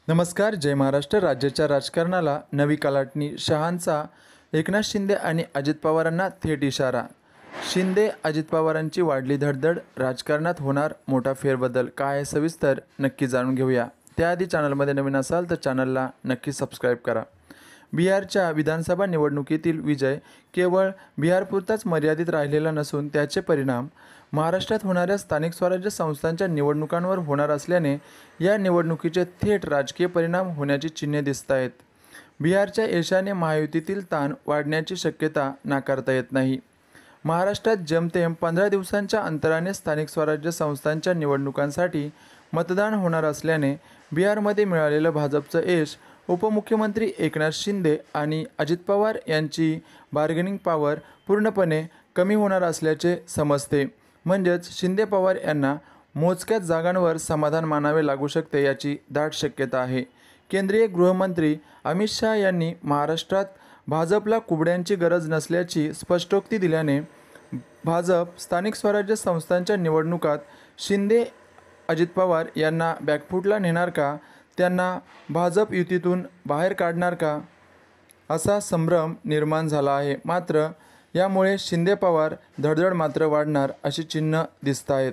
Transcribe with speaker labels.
Speaker 1: नमस्कार. जय महाराष्ट्र. राज्याच्या राजकारणाला नवी कलाटणी. शहांचा एकनाथ शिंदे आणि अजित पवारांना थेट इशारा. शिंदे अजित पवारांची वाढली धडधड, राजकारणात होणार मोठा फेरबदल. काय आहे सविस्तर नक्की जाणून घेऊया. त्याआधी चॅनलमध्ये नवीन असाल तर चॅनलला नक्की सबस्क्राईब करा. बिहारच्या विधानसभा निवडणुकीतील विजय केवळ बिहारपुरताच मर्यादित राहिलेला नसून त्याचे परिणाम महाराष्ट्रात होणाऱ्या स्थानिक स्वराज्य संस्थांच्या निवडणुकांवर होणार असल्याने या निवडणुकीचे थेट राजकीय परिणाम होण्याची चिन्हे दिसत आहेत. बिहारच्या यशाने महायुतीतील ताण वाढण्याची शक्यता नाकारता येत नाही. महाराष्ट्रात जेमतेम 15 दिवसांच्या अंतराने स्थानिक स्वराज्य संस्थांच्या निवडणुकांसाठी मतदान होणार असल्याने बिहारमध्ये मिळालेलं भाजपचं यश उपमुख्यमंत्री एकनाथ शिंदे आणि अजित पवार यांची बार्गेनिंग पॉवर पूर्णपणे कमी होणार असल्याचे समजते. म्हणजेच शिंदे पवार यांना मोजक्याच जागांवर समाधान मानावे लागू शकते याची दाट शक्यता आहे. केंद्रीय गृहमंत्री अमित शहा यांनी महाराष्ट्रात भाजपला कुबड्यांची गरज नसल्याची स्पष्टोक्ती दिल्याने भाजप स्थानिक स्वराज्य संस्थांच्या निवडणुकात शिंदे अजित पवार यांना बॅकफूटला नेणार का, त्यांना भाजप युतीतून बाहेर काढणार का, असा संभ्रम निर्माण झाला आहे. मात्र यामुळे शिंदे पवार धडधड मात्र वाढणार अशी चिन्ह दिसत आहेत.